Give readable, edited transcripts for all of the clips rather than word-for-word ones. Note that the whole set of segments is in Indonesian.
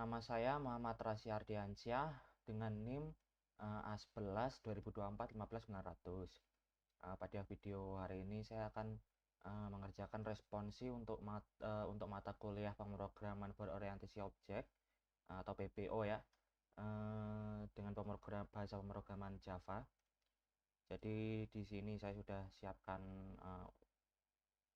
Nama saya Muhammad Rasy Ardiansyah dengan NIM A11 2024 15900. Pada video hari ini saya akan mengerjakan responsi untuk mata kuliah pemrograman berorientasi objek atau PBO ya, dengan bahasa pemrograman Java. Jadi di sini saya sudah siapkan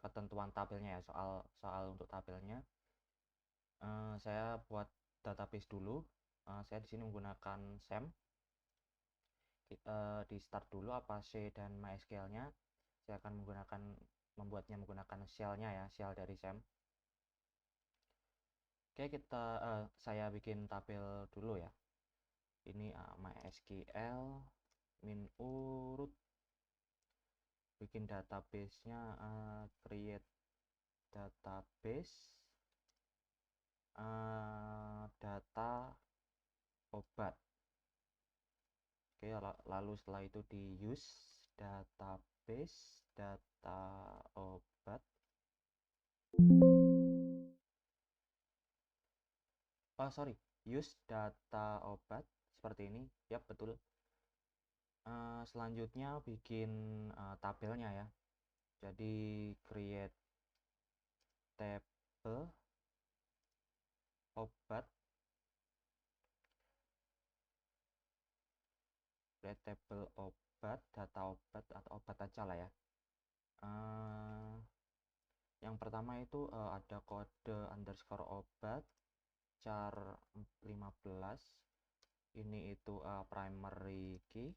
ketentuan tabelnya ya, soal untuk tabelnya. Saya buat database dulu. Saya di sini menggunakan SAM. Di start dulu Apache dan MySQL-nya. Saya akan membuatnya menggunakan shell-nya ya, shell dari SAM. Oke, saya bikin tabel dulu ya. Ini MySQL min urut, bikin database-nya, create database, data obat. Oke, lalu setelah itu di use database data obat. Use data obat seperti ini. Yap, betul. Selanjutnya bikin tabelnya ya. Jadi create table obat, data obat atau obat aja lah ya. Yang pertama itu ada kode underscore obat char 15. Ini itu primary key.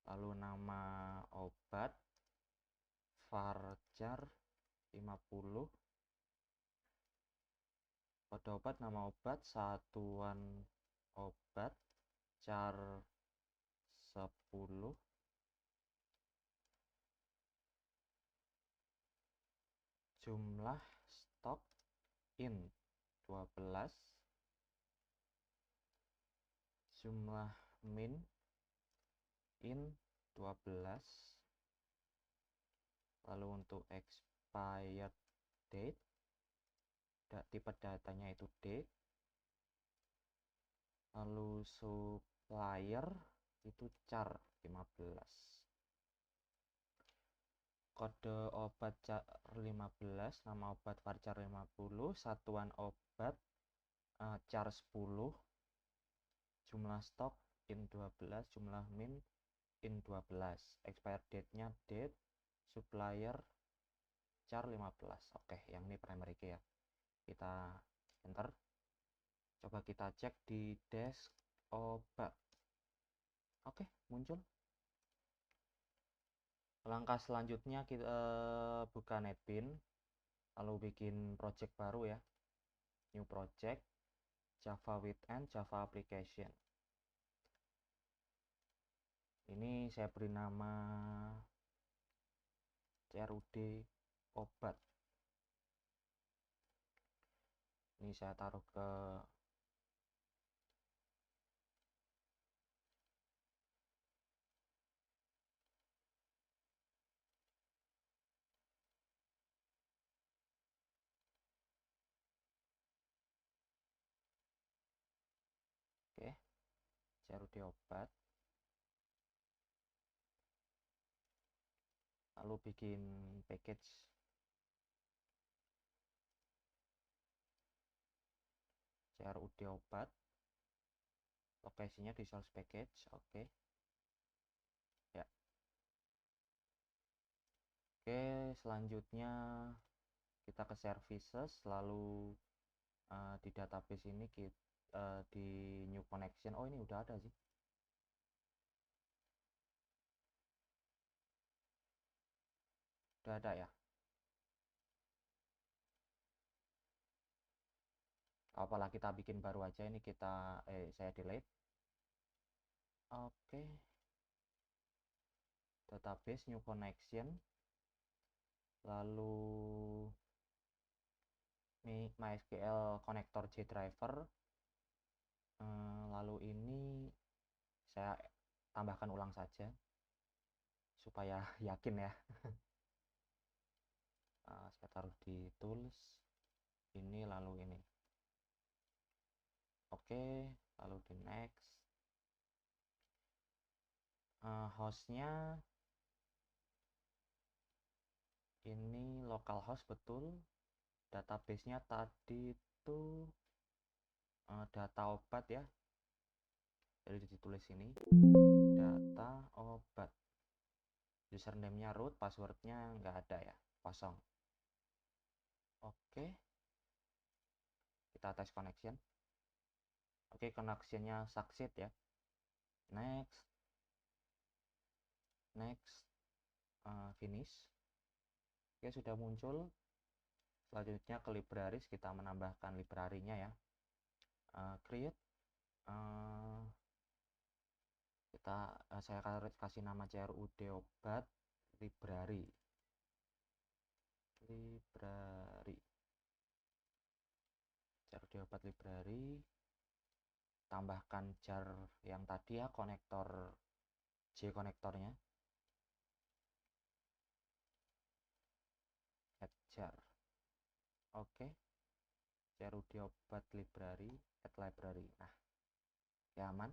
Lalu nama obat varchar 50. Kode obat, nama obat, satuan obat char 10. Jumlah stok int 12. Jumlah min int 12. Lalu untuk expired date, tipe datanya itu date. Lalu supplier itu char 15. Kode obat char 15, nama obat varchar 50, satuan obat char 10, jumlah stok int 12, jumlah min int 12, expired date-nya date, supplier char 15. Oke, yang ini primary key ya. Kita enter. Coba kita cek di desk obat. Oke, muncul. Langkah selanjutnya kita buka netbin, lalu bikin project baru ya. New project, Java Weekend, Java Application. Ini saya beri nama CRUD obat. Ini saya taruh ke CRUD obat. Lalu bikin package CRUD obat. Lokasinya di source package. Oke. Ya. Oke, selanjutnya kita ke services, lalu di database ini di new connection. Oh, ini udah ada sih. Udah ada ya. Apalah, kita bikin baru aja. Ini saya delete. Oke. Database new connection. Lalu MySQL connector JDriver. Lalu ini saya tambahkan ulang saja supaya yakin ya. Saya taruh di tools ini, lalu ini Oke, lalu di next. Hostnya ini localhost betul. Databasenya tadi itu data obat ya, jadi ditulis ini data obat. Username-nya root, passwordnya nggak ada ya, kosong. Oke, kita tes connection. Oke, connectionnya succeed ya. Next, finish. Oke, sudah muncul. Selanjutnya ke libraries, kita menambahkan library-nya ya. Create. Saya kasih nama CRUD obat library. CRUD obat library. Tambahkan jar yang tadi ya, konektor J konektornya. Add jar. Oke. CRUD obat library, add library. Nah, ya aman.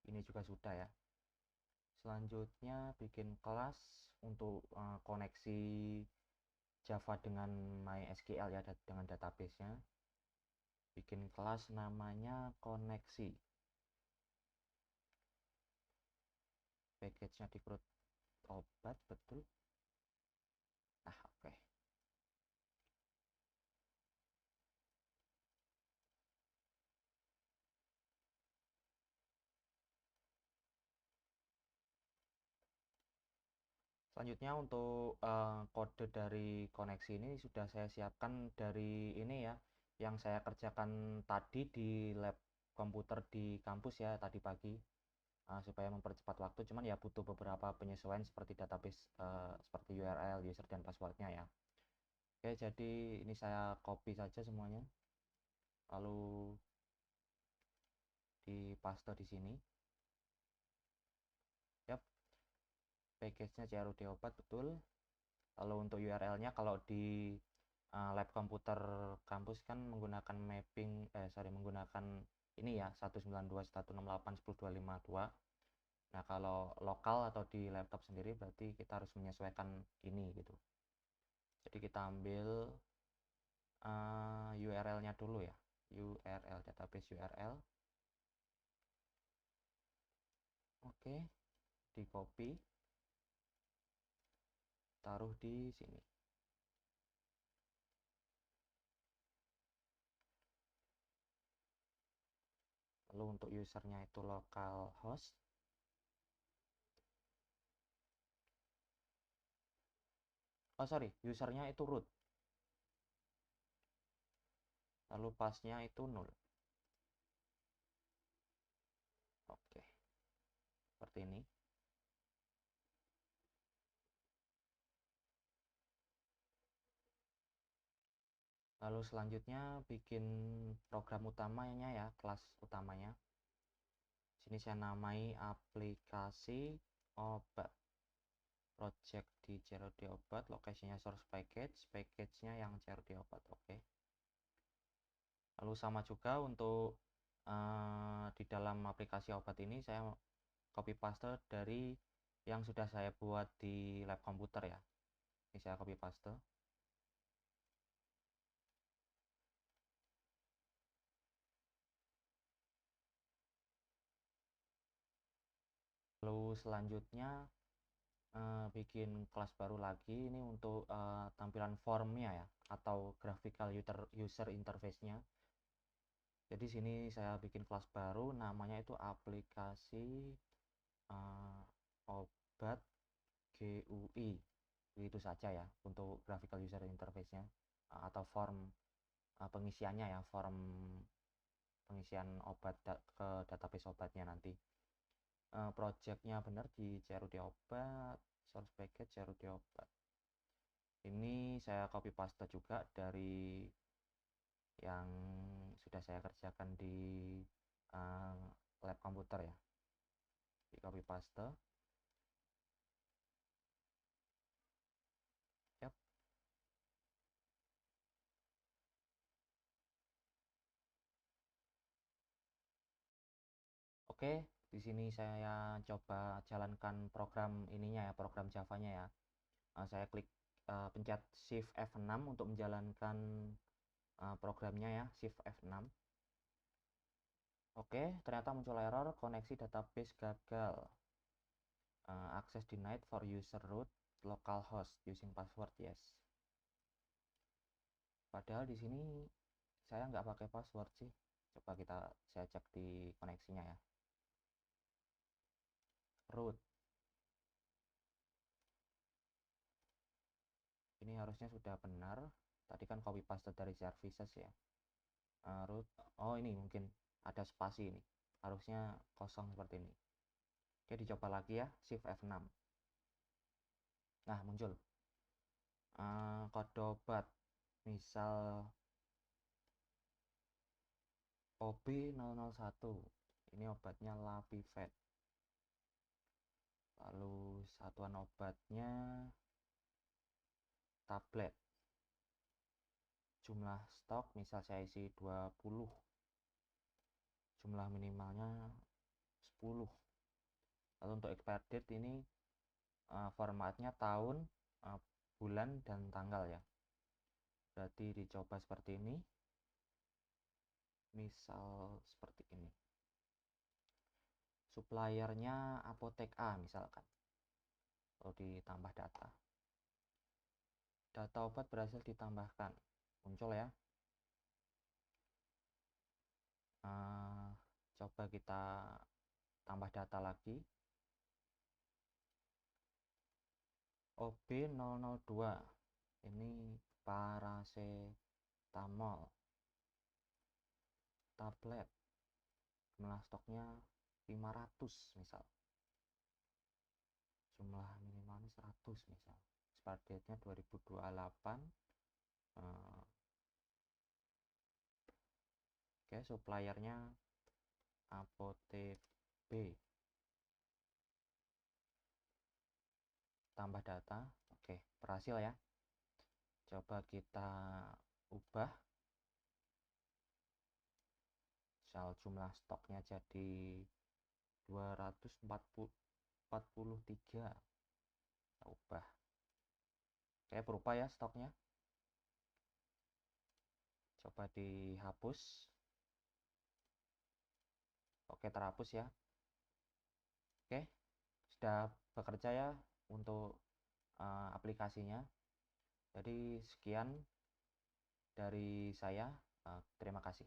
Ini juga sudah ya. Selanjutnya bikin kelas untuk koneksi Java dengan MySQL ya, dengan database-nya. Bikin kelas namanya koneksi. Package-nya di obat, betul. Nah, oke. Selanjutnya untuk kode dari koneksi ini sudah saya siapkan dari ini ya, yang saya kerjakan tadi di lab komputer di kampus ya tadi pagi, supaya mempercepat waktu. Cuman ya butuh beberapa penyesuaian seperti database, seperti URL, user, dan passwordnya ya. Oke, jadi ini saya copy saja semuanya, lalu di paste di sini. Yap, package-nya CRUD obat, betul. Lalu untuk URL-nya kalau di lab komputer kampus kan menggunakan menggunakan ini ya, 192.168.10.252. Nah, kalau lokal atau di laptop sendiri berarti kita harus menyesuaikan ini gitu. Jadi kita ambil URL-nya dulu ya, URL, database URL. Oke, di copy, taruh di sini. Lalu untuk usernya itu localhost. Oh sorry, usernya itu root. Lalu passnya itu 0. Oke, seperti ini. Lalu selanjutnya bikin program utamanya ya, kelas utamanya. Sini saya namai aplikasi obat. Project di CRUD obat, lokasinya source package-nya yang CRUD obat. Oke. Lalu sama juga untuk di dalam aplikasi obat ini saya copy paste dari yang sudah saya buat di lab komputer ya. Ini saya copy paste. Lalu selanjutnya bikin kelas baru lagi ini untuk tampilan formnya ya, atau graphical user interface-nya. Jadi sini saya bikin kelas baru namanya itu aplikasi obat GUI. Begitu saja ya untuk graphical user interface-nya, atau form pengisiannya ya, form pengisian obat ke database obatnya nanti. Projectnya benar di CRUD obat, source package CRUD obat. Ini saya copy paste juga dari yang sudah saya kerjakan di lab komputer ya, di copy paste. Yap. Oke, di sini saya coba jalankan program ininya ya, program Java-nya ya. Saya klik pencet Shift F6 untuk menjalankan programnya ya, Shift F6. Oke, ternyata muncul error koneksi database gagal. Access denied for user root localhost using password yes. Padahal di sini saya nggak pakai password sih. Coba saya cek di koneksinya ya. Root. Ini harusnya sudah benar. Tadi kan copy paste dari services ya. Root. Oh ini mungkin ada spasi ini. Harusnya kosong seperti ini. Oke, dicoba lagi ya. Shift F6. Nah, muncul kode obat. Misal OB001. Ini obatnya Lapivet. Lalu satuan obatnya tablet. Jumlah stok misal saya isi 20. Jumlah minimalnya 10. Lalu untuk expired date ini formatnya tahun, bulan, dan tanggal ya. Berarti dicoba seperti ini. Misal seperti ini. Suppliernya Apotek A misalkan. Lalu ditambah data. Data obat berhasil ditambahkan. Muncul ya. Coba kita tambah data lagi. OB002. Ini paracetamol. Tablet. Jumlah stoknya 500 misal. Jumlah minimalnya 100 misal. Start date-nya 2028. Oke, suppliernya Apotek B. Tambah data. Oke, berhasil ya. Coba kita ubah. Misal jumlah stoknya jadi 243. Kita ubah. Oke, berubah ya stoknya. Coba dihapus. Oke, terhapus ya. Oke, sudah bekerja ya untuk aplikasinya. Jadi sekian dari saya. Terima kasih.